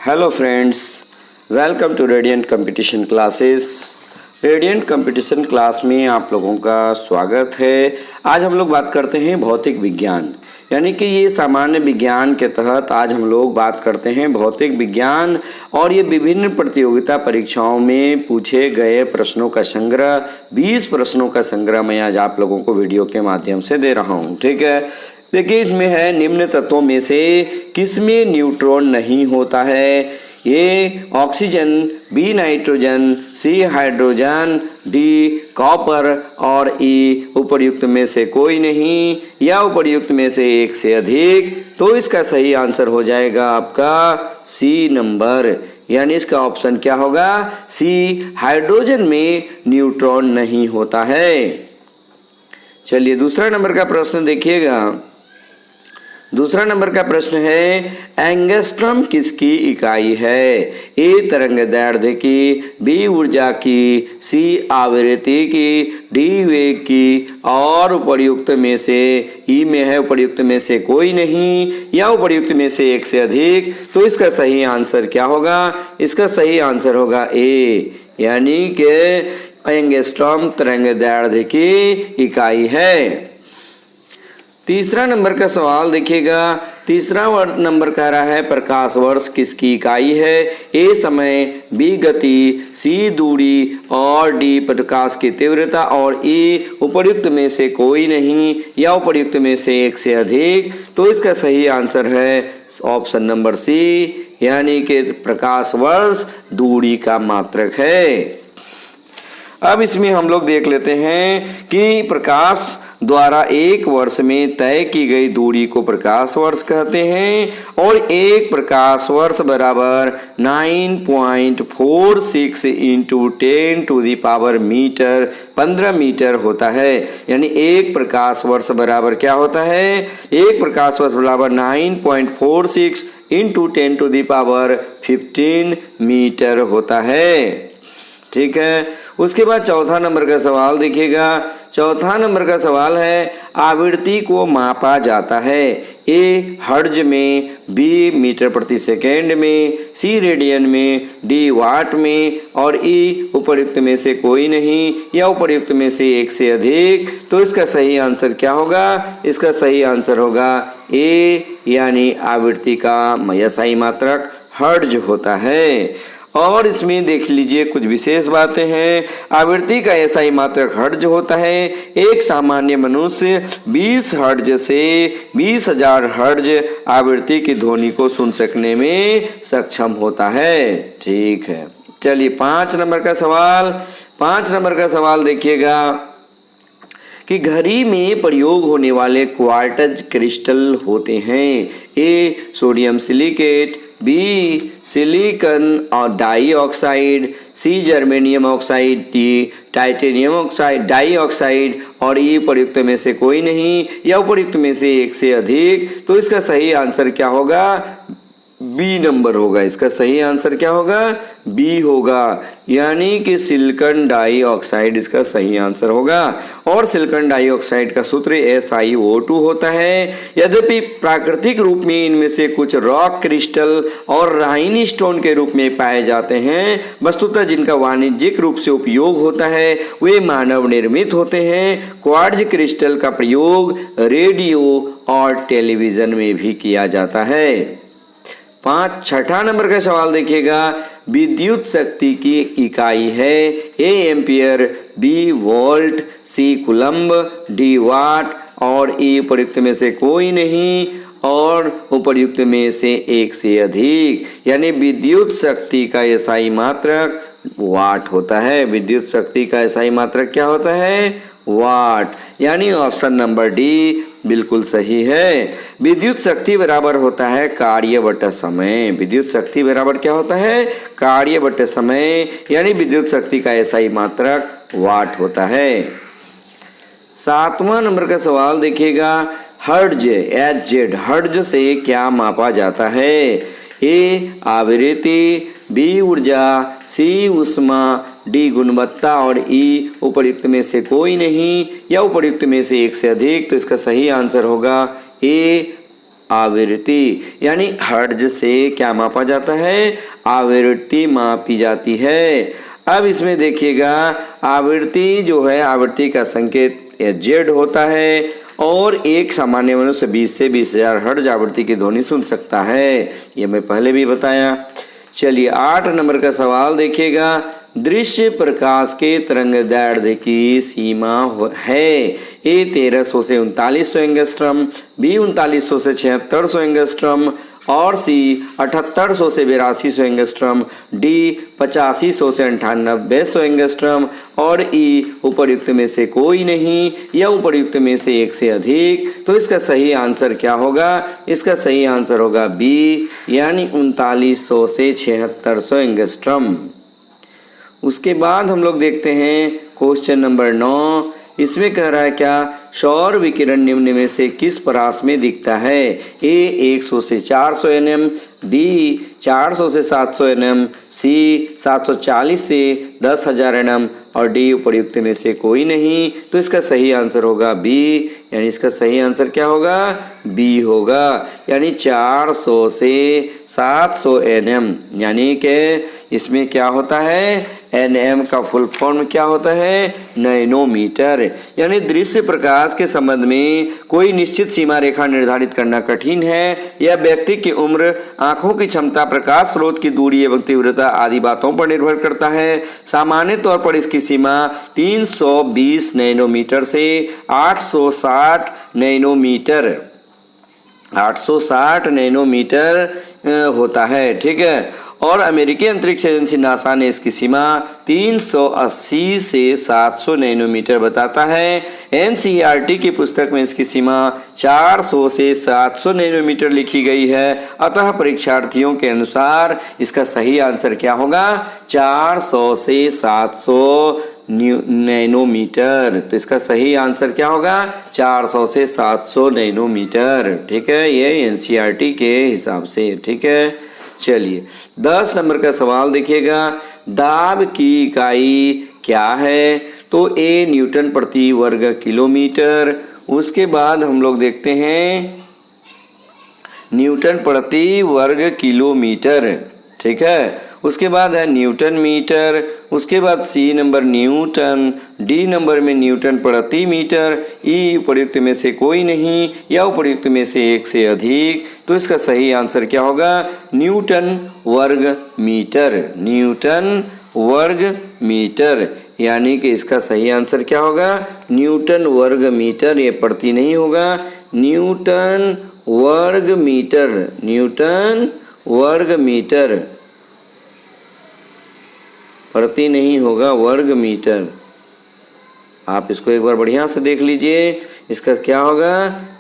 Hello friends, welcome to radiant competition classes. Radiant competition class में आप लोगों का स्वागत है। आज हम लोग बात करते हैं भौतिक विज्ञान, यानी कि ये सामान्य विज्ञान के तहत आज हम लोग बात करते हैं भौतिक विज्ञान। और ये विभिन्न प्रतियोगिता परीक्षाओं में पूछे गए प्रश्नों का संग्रह, 20 प्रश्नों का संग्रह मैं आज आप लोगों को वीडियो के माध्यम से दे रहा हूँ। ठीक है, देखिए इसमें है निम्न तत्वों में से किसमें न्यूट्रॉन नहीं होता है। A oxygen, B nitrogen, C hydrogen, D copper और ई उपर्युक्त में से कोई नहीं या उपर्युक्त में से एक से अधिक। तो इसका सही आंसर हो जाएगा आपका सी नंबर, यानी इसका ऑप्शन क्या होगा, सी। हाइड्रोजन में न्यूट्रॉन नहीं होता है। चलिए दूसरा नंबर का प्रश्न देखिएगा। दूसरा नंबर का प्रश्न है, एंगस्ट्रॉम किसकी इकाई है। ए तरंगदैर्ध्य की, बी ऊर्जा की, सी आवृत्ति की, डी वेग की और उपर्युक्त में से ई में है उपर्युक्त में से कोई नहीं या उपर्युक्त में से एक से अधिक। तो इसका सही आंसर क्या होगा, इसका सही आंसर होगा ए, यानी कि एंगस्ट्रॉम तरंगदैर्ध्य की इकाई है। तीसरा नंबर का सवाल देखिएगा। तीसरा नंबर कह रहा है प्रकाश वर्ष किसकी इकाई है। ए समय, बी गति, सी दूरी और डी प्रकाश की तीव्रता और ई उपर्युक्त में से कोई नहीं या उपर्युक्त में से एक से अधिक। तो इसका सही आंसर है ऑप्शन नंबर सी, यानी कि प्रकाश वर्ष दूरी का मात्रक है। अब इसमें हम लोग देख लेते हैं कि प्रकाश द्वारा एक वर्ष में तय की गई दूरी को प्रकाश वर्ष कहते हैं और एक प्रकाश वर्ष बराबर 9.46 इंटू 10⁻⁻ मीटर 15 मीटर होता है। यानी एक प्रकाश वर्ष बराबर क्या होता है, एक प्रकाश वर्ष बराबर 9.46 इंटू 10⁻15 मीटर होता है। ठीक है, उसके बाद चौथा नंबर का सवाल देखिएगा। चौथा नंबर का सवाल है, आवृत्ति को मापा जाता है। ए हर्ट्ज में, बी मीटर प्रति सेकेंड में, सी रेडियन में, डी वाट में और ई उपर्युक्त में से कोई नहीं या उपर्युक्त में से एक से अधिक। तो इसका सही आंसर क्या होगा, इसका सही आंसर होगा ए, यानी आवृत्ति का सही मात्रक हर्ट्ज होता है। और इसमें देख लीजिए कुछ विशेष बातें हैं। आवृत्ति का SI मात्रक हर्ट्ज होता है। एक सामान्य मनुष्य 20 हर्ट्ज से 20,000 हर्ट्ज आवृत्ति की ध्वनि को सुन सकने में सक्षम होता है। ठीक है, चलिए 5 नंबर का सवाल। 5 नंबर का सवाल देखिएगा कि घड़ी में प्रयोग होने वाले क्वार्ट्ज क्रिस्टल होते हैं। A sodium silicate, B silicon और dioxide, C germanium oxide, D titanium oxide dioxide और ई उपर्युक्त में से कोई नहीं या उपर्युक्त में से एक से अधिक। तो इसका सही आंसर क्या होगा, बी नंबर होगा। इसका सही आंसर क्या होगा, बी होगा, यानी कि सिलिकॉन डाइऑक्साइड इसका सही आंसर होगा। और सिलिकॉन डाइऑक्साइड का सूत्र SiO2 होता है। यद्यपि प्राकृतिक रूप में इनमें से कुछ रॉक क्रिस्टल और राइन स्टोन के रूप में पाए जाते हैं, वस्तुतः जिनका वाणिज्यिक रूप से उपयोग होता है वे मानव निर्मित होते हैं। क्वार्ट्ज क्रिस्टल का प्रयोग रेडियो और टेलीविजन में भी किया जाता है। छठा नंबर का सवाल देखिएगा। विद्युत शक्ति की इकाई है। A ampere, B volt, C coulomb, D watt और ई उपर्युक्त में से कोई नहीं और उपर्युक्त में से एक से अधिक। यानी विद्युत शक्ति का SI मात्रक वाट होता है। विद्युत शक्ति का SI मात्रक क्या होता है, वाट, यानी ऑप्शन नंबर डी बिल्कुल सही है। विद्युत शक्ति बराबर होता है कार्य बटा समय। विद्युत शक्ति बराबर क्या होता है, कार्य बटा समय, यानी विद्युत शक्ति का SI मात्रक वाट होता है। 7वां नंबर का सवाल देखिएगा। हर्ट्ज HZ हर्ट्ज से क्या मापा जाता है। ए आवृत्ति, बी ऊर्जा, सी ऊष्मा, डी गुणवत्ता और ई उपर्युक्त में से कोई नहीं या उपर्युक्त में से एक से अधिक। तो इसका सही आंसर होगा ए आवृत्ति, यानी हर्ट्ज से क्या मापा जाता है, आवृत्ति मापी जाती है। अब इसमें देखिएगा आवृत्ति जो है, आवृत्ति का संकेत जेड होता है और एक सामान्य मनुष्य 20 से 20,000 हर्ट्ज आवृत्ति की ध्वनि सुन सकता है, ये मैं पहले भी बताया। चलिए 8 नंबर का सवाल देखिएगा, दृश्य प्रकाश के तरंगदैर्ध्य की सीमा है ए 1300 से 3900 एंगस्ट्रम, बी 3900 से 7600 एंगस्ट्रम और सी 7800 से 8200 एंगस्ट्रम, डी 8500 से 9800 एंगस्ट्रम और ई उपर्युक्त में से कोई नहीं या उपर्युक्त में से एक से अधिक। तो इसका सही आंसर क्या होगा, इसका सही आंसर होगा बी, यानी 3900 से 7600 एंगस्ट्रम। उसके बाद हम लोग देखते हैं क्वेश्चन नंबर 9, इसमें कह रहा है क्या, सौर विकिरण निम्न में से किस परास में दिखता है, ए 100 से 400 nm, बी 400 से 700 nm, सी 740 से 10,000 nm और डी उपर्युक्त में से कोई नहीं। तो इसका सही आंसर होगा बी, यानी इसका सही आंसर क्या होगा, बी होगा, यानी 400 से 700 nm, यानी कि इसमें क्या होता है, nm का फुल फॉर्म क्या होता है, नैनोमीटर। यानी दृश्य प्रकाश के संबंध में कोई निश्चित सीमा रेखा निर्धारित करना कठिन है। यह व्यक्ति की उम्र, आंखों की क्षमता, प्रकाश स्रोत की दूरी एवं तीव्रता आदि बातों पर निर्भर करता है। सामान्य तौर पर इसकी सीमा 320 नैनोमीटर से 860 नैनोमीटर 860 नैनोमीटर होता है, ठीक है। और अमेरिकी अंतरिक्ष एजेंसी नासा ने इसकी सीमा 380 से 700 नैनोमीटर बताता है। एनसीईआरटी की पुस्तक में इसकी सीमा 400 से 700 नैनोमीटर लिखी गई है। अतः परीक्षार्थियों के अनुसार इसका सही आंसर क्या होगा, 400 से 700 नैनोमीटर। तो इसका सही आंसर क्या होगा, 400 से 700 नैनोमीटर, ठीक है, ये एनसीईआरटी के हिसाब से, ठीक है। चलिए 10 नंबर का सवाल देखिएगा, दाब की इकाई क्या है, तो ए न्यूटन प्रति वर्ग किलोमीटर। उसके बाद हम लोग देखते हैं न्यूटन प्रति वर्ग किलोमीटर, ठीक है। उसके बाद है न्यूटन मीटर, उसके बाद C number newton, D number में न्यूटन प्रति मीटर, ई उपर्युक्त में से कोई नहीं या उपर्युक्त में से एक से अधिक। तो इसका सही आंसर क्या होगा, न्यूटन वर्ग मीटर, न्यूटन वर्ग मीटर, यानी कि इसका सही आंसर क्या होगा, न्यूटन वर्ग मीटर, ये प्रति नहीं होगा, न्यूटन वर्ग मीटर, न्यूटन वर्ग मीटर, प्रति नहीं होगा, वर्ग मीटर। आप इसको एक बार बढ़िया से देख लीजिए, इसका क्या होगा,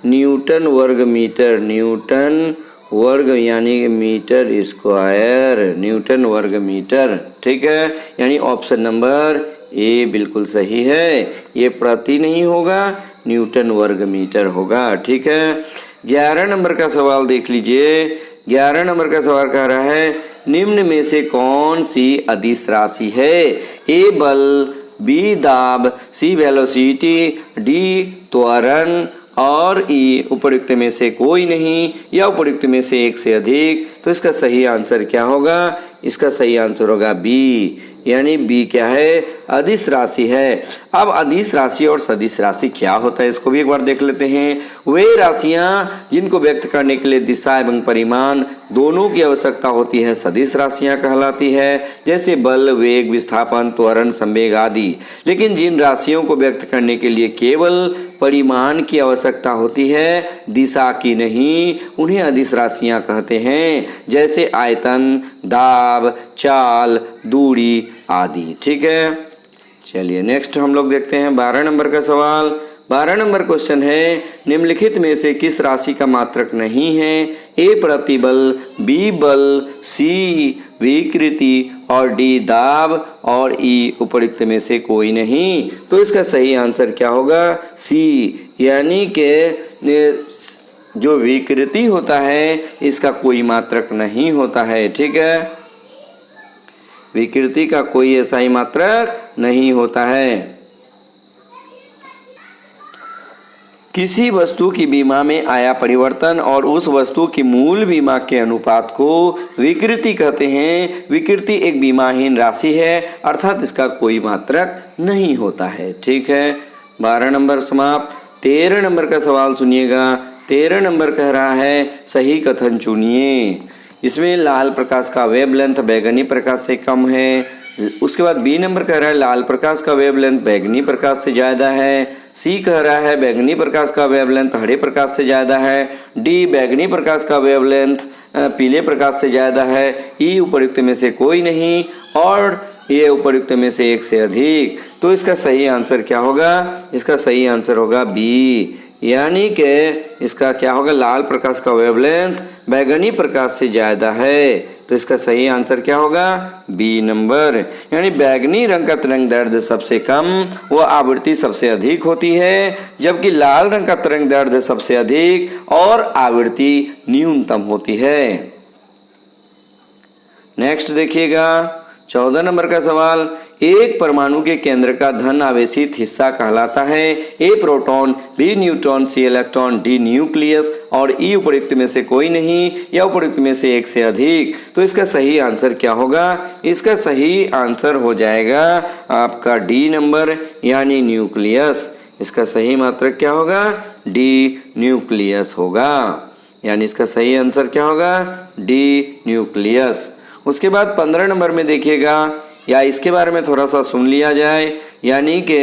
न्यूटन वर्ग मीटर, न्यूटन वर्ग यानी मीटर स्क्वायर, न्यूटन वर्ग मीटर, ठीक है। यानी ऑप्शन नंबर ए बिल्कुल सही है, ये प्रति नहीं होगा, न्यूटन वर्ग मीटर होगा, ठीक है। 11 नंबर का सवाल देख लीजिए। 11 नंबर का सवाल कह रहा है, निम्न में से कौन सी अदिश राशि है, ए बल, बी दाब, सी वेलोसिटी, डी त्वरण और ई उपर्युक्त में से कोई नहीं या उपर्युक्त में से एक से अधिक। तो इसका सही आंसर क्या होगा, इसका सही आंसर होगा बी, यानी बी क्या है, अदिश राशि है। अब अदिश राशि और सदिश राशि क्या होता है, इसको भी एक बार देख लेते हैं। वे राशियां जिनको व्यक्त करने के लिए दिशा एवं परिमाण दोनों की आवश्यकता होती है, सदिश राशियां कहलाती है, जैसे बल, वेग, विस्थापन, त्वरण, संवेग आदि। लेकिन जिन राशियों को व्यक्त करने के लिए केवल परिमाण की आवश्यकता होती है, दिशा की नहीं, उन्हें अदिश राशियां कहते हैं, जैसे आयतन, दाब, चाल, दूरी आदि, ठीक है। चलिए नेक्स्ट हम लोग देखते हैं 12 नंबर का सवाल। 12 नंबर क्वेश्चन है, निम्नलिखित में से किस राशि का मात्रक नहीं है, ए प्रतिबल, बी बल, सी विकृति और डी दाब और ई उपर्युक्त में से कोई नहीं। तो इसका सही आंसर क्या होगा, सी, यानी कि जो विकृति होता है इसका कोई मात्रक नहीं होता है, ठीक है, विकृति का कोई ऐसा ही मात्रक नहीं होता है। किसी वस्तु की बीमा में आया परिवर्तन और उस वस्तु की मूल बीमा के अनुपात को विकृति कहते हैं। विकृति एक बीमाहीन राशि है, अर्थात इसका कोई मात्रक नहीं होता है। ठीक है, 12 नंबर समाप्त। 13 नंबर का सवाल सुनिएगा। 13 नंबर कह रहा है सही कथन चुनिए। इसमें लाल प्रकाश का वेवलेंथ बैंगनी प्रकाश से कम है। उसके बाद बी नंबर कह रहा है लाल प्रकाश का वेवलेंथ बैंगनी प्रकाश से ज़्यादा है। सी कह रहा है बैंगनी प्रकाश का वेवलेंथ हरे प्रकाश से ज़्यादा है। डी बैंगनी प्रकाश का वेवलेंथ पीले प्रकाश से ज़्यादा है। ई उपर्युक्त में से कोई नहीं और ये उपर्युक्त में से एक से अधिक। तो इसका सही आंसर क्या होगा? इसका सही आंसर होगा बी, यानी कि इसका क्या होगा? लाल प्रकाश का वेवलेंथ बैंगनी प्रकाश से ज़्यादा है। तो इसका सही आंसर क्या होगा? बी नंबर, यानी बैंगनी रंग का तरंग दैर्ध्य सबसे कम व आवृत्ति सबसे अधिक होती है, जबकि लाल रंग का तरंग दैर्ध्य सबसे अधिक और आवृत्ति न्यूनतम होती है। नेक्स्ट देखिएगा 14 नंबर का सवाल। एक परमाणु के केंद्र का धन आवेशित हिस्सा कहलाता है ए प्रोटॉन, बी न्यूट्रॉन, सी इलेक्ट्रॉन, डी न्यूक्लियस और ई उपर्युक्त में से कोई नहीं या उपर्युक्त में से एक से अधिक। तो इसका सही आंसर क्या होगा? इसका सही आंसर हो जाएगा आपका डी नंबर, यानी न्यूक्लियस। इसका सही मात्रक क्या होगा? डी न्यूक्लियस होगा, यानी इसका सही आंसर क्या होगा? D nucleus. उसके बाद 15 नंबर में देखिएगा, या इसके बारे में थोड़ा सा सुन लिया जाए, यानी कि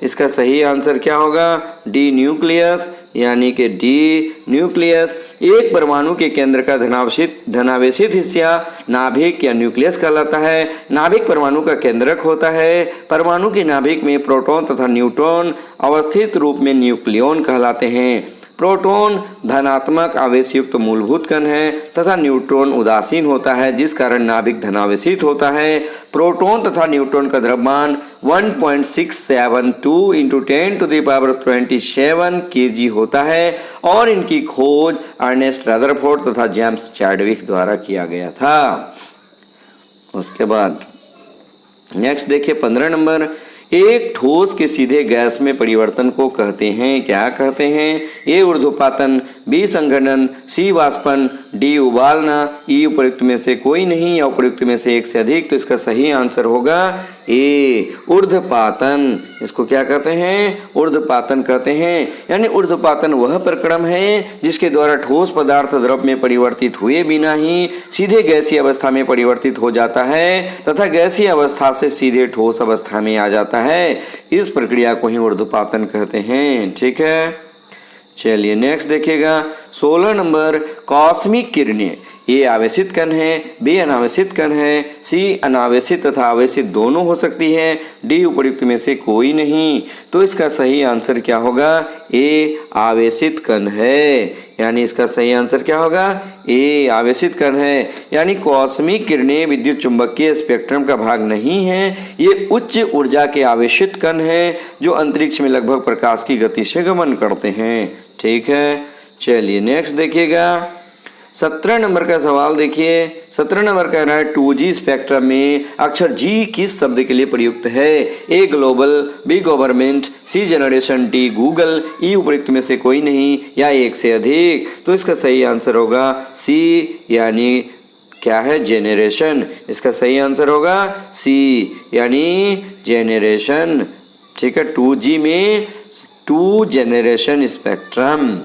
इसका सही आंसर क्या होगा? डी न्यूक्लियस, यानी कि डी न्यूक्लियस। एक परमाणु के केंद्र का धनावेशित हिस्सा नाभिक या न्यूक्लियस कहलाता है। नाभिक परमाणु का केंद्रक होता है। परमाणु के नाभिक में प्रोटॉन तथा न्यूट्रॉन अवस्थित रूप में न्यूक्लियॉन कहलाते हैं। प्रोटॉन धनात्मक आवेश युक्त मूलभूत कण है तथा न्यूट्रॉन उदासीन होता है, जिस कारण नाभिक धनावेशित होता है। प्रोटॉन तथा न्यूट्रॉन का द्रव्यमान 1.672 × 10⁻27 kg होता है और इनकी खोज अर्नेस्ट रदरफोर्ड तथा जेम्स चैडविक द्वारा किया गया था। उसके बाद नेक्स्ट देखिए 15 नंबर। एक ठोस के सीधे गैस में परिवर्तन को कहते हैं, क्या कहते हैं? ए ऊर्ध्वपातन, बी संघनन, सी वाष्पन, डी उबालना, ई उपर्युक्त में से कोई नहीं या उपर्युक्त में से एक से अधिक। तो इसका सही आंसर होगा ए ऊर्ध्वपातन। इसको क्या कहते हैं? ऊर्ध्वपातन कहते हैं, यानी ऊर्ध्वपातन वह प्रक्रम है जिसके द्वारा ठोस पदार्थ द्रव में परिवर्तित हुए बिना ही सीधे गैसीय अवस्था में परिवर्तित हो जाता है तथा गैसीय अवस्था से सीधे ठोस अवस्था में आ जाता है। इस प्रक्रिया को ही ऊर्ध्वपातन कहते हैं। ठीक है, चलिए नेक्स्ट देखिएगा 16 नंबर। कॉस्मिक किरणें ए आवेशित कण है, बी अनावेशित कण है, सी अनावेशित तथा आवेशित दोनों हो सकती है, डी उपर्युक्त में से कोई नहीं। तो इसका सही आंसर क्या होगा? ए आवेशित कण है, यानी इसका सही आंसर क्या होगा? ए आवेशित कण है, यानी कॉस्मिक किरणें विद्युत चुंबकीय स्पेक्ट्रम का भाग नहीं है। ये उच्च ऊर्जा के आवेशित कण हैं जो अंतरिक्ष में लगभग प्रकाश की गति से गमन करते हैं। ठीक है, चलिए नेक्स्ट देखिएगा 17 नंबर का सवाल देखिए। 17 नंबर कह रहा है 2G स्पेक्ट्रम में अक्षर G किस शब्द के लिए प्रयुक्त है? A global, B government, C generation, D Google, ई उपर्युक्त में से कोई नहीं या एक से अधिक। तो इसका सही आंसर होगा सी, यानी क्या है? जेनरेशन। इसका सही आंसर होगा सी, यानी जेनरेशन। ठीक है, 2G में 2 जेनरेशन स्पेक्ट्रम।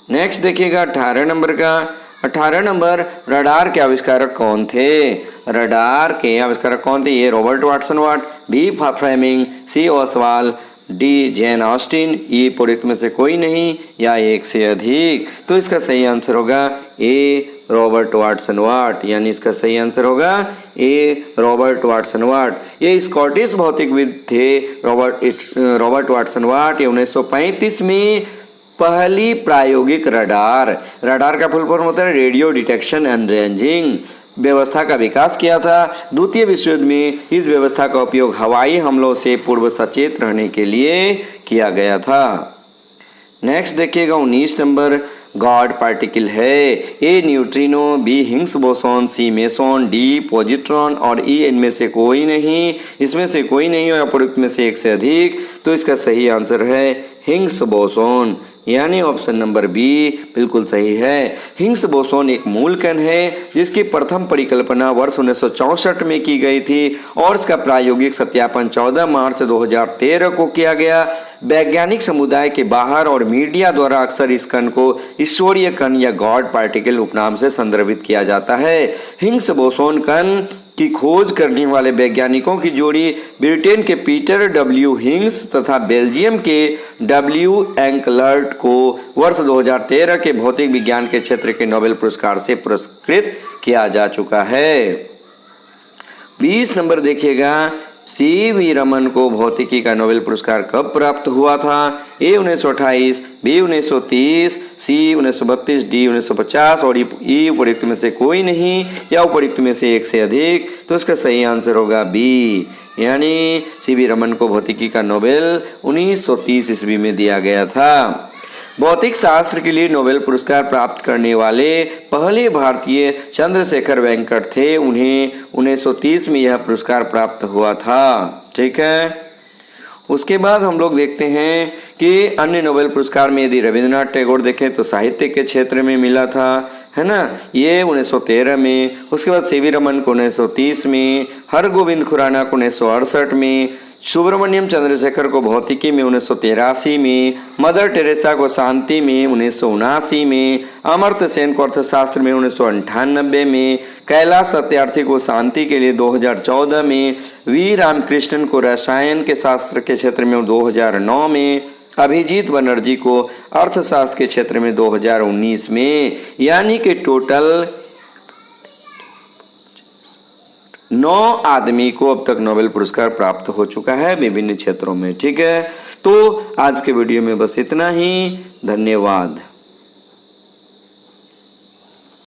नेक्स्ट देखिएगा 18 नंबर का। 18 नंबर, रडार के आविष्कारक कौन थे? रडार के आविष्कारक कौन थे? ये रॉबर्ट वाटसन वाट, बी फ्लेमिंग, सी ओसवाल, डी जैन ऑस्टिन, ई उपर्युक्त में से कोई नहीं या एक से अधिक। तो इसका सही आंसर होगा ए रॉबर्ट वाटसन वाट, यानी इसका सही आंसर होगा ए रॉबर्ट वाटसन वाट। ये स्कॉटिश भौतिकविद थे रॉबर्ट वाटसन वाट। ये 1935 में पहली प्रायोगिक रडार का फुल फॉर्म होता है रेडियो डिटेक्शन एंड रेंजिंग व्यवस्था का विकास किया था। द्वितीय विश्व युद्ध में इस व्यवस्था का उपयोग हवाई हमलों से पूर्व सचेत रहने के लिए किया गया था। नेक्स्ट देखिएगा 19 नंबर। गॉड पार्टिकल है ए न्यूट्रिनो, बी हिग्स बोसॉन, सी मेसॉन, डी पॉजिट्रॉन और ई इनमें से कोई नहीं, इसमें से कोई नहीं और उपर्युक्त में से एक से अधिक। तो इसका सही आंसर है हिग्स बोसोन, यानी ऑप्शन नंबर बी बिल्कुल सही है। हिग्स बोसोन एक मूल कण है जिसकी प्रथम परिकल्पना वर्ष 1964 में की गई थी और इसका प्रायोगिक सत्यापन 14 मार्च 2013 को किया गया। वैज्ञानिक समुदाय के बाहर और मीडिया द्वारा अक्सर इस कण को ईश्वरीय कण या गॉड पार्टिकल उपनाम से संदर्भित किया जाता है। हिग्स बोसोन कण की खोज करने वाले वैज्ञानिकों की जोड़ी ब्रिटेन के पीटर डब्ल्यू हिग्स तथा बेल्जियम के डब्ल्यू एंकलर्ट को वर्ष 2013 के भौतिक विज्ञान के क्षेत्र के नोबेल पुरस्कार से पुरस्कृत किया जा चुका है। 20 नंबर देखिएगा, सी.वी. रमन को भौतिकी का नोबेल पुरस्कार कब प्राप्त हुआ था? ए 1928, बी 1930, सी 1932, डी 1950 और ई उपयुक्त में से कोई नहीं या उपयुक्त में से एक से अधिक। तो इसका सही आंसर होगा बी, यानी सी.वी. रमन को भौतिकी का नोबेल 1930 ईस्वी में दिया गया था। भौतिक शास्त्र के लिए नोबेल पुरस्कार प्राप्त करने वाले पहले भारतीय चंद्रशेखर वेंकट थे। उन्हें 1930 में यह पुरस्कार प्राप्त हुआ था। ठीक है, उसके बाद हम लोग देखते हैं कि अन्य नोबेल पुरस्कार में यदि रविंद्रनाथ टैगोर देखें तो साहित्य के क्षेत्र में मिला था, है ना, ये 1913 में। उसके बाद सी.वी. रमन को 1930 में, हरगोविंद खुराना को 1968 में, सुब्रमण्यम चंद्रशेखर को भौतिकी में 1983 में, मदर टेरेसा को शांति में 1979 में, अमर्त्य सेन को अर्थशास्त्र में 1998 में, कैलाश सत्यार्थी को शांति के लिए 2014 में, वी रामकृष्णन को रसायन के शास्त्र के क्षेत्र में 2009 में, अभिजीत बनर्जी को अर्थशास्त्र के क्षेत्र में 2019 में, यानी कि टोटल 9 आदमी को अब तक नोबेल पुरस्कार प्राप्त हो चुका है विभिन्न क्षेत्रों में। ठीक है, तो आज के वीडियो में बस इतना ही। धन्यवाद।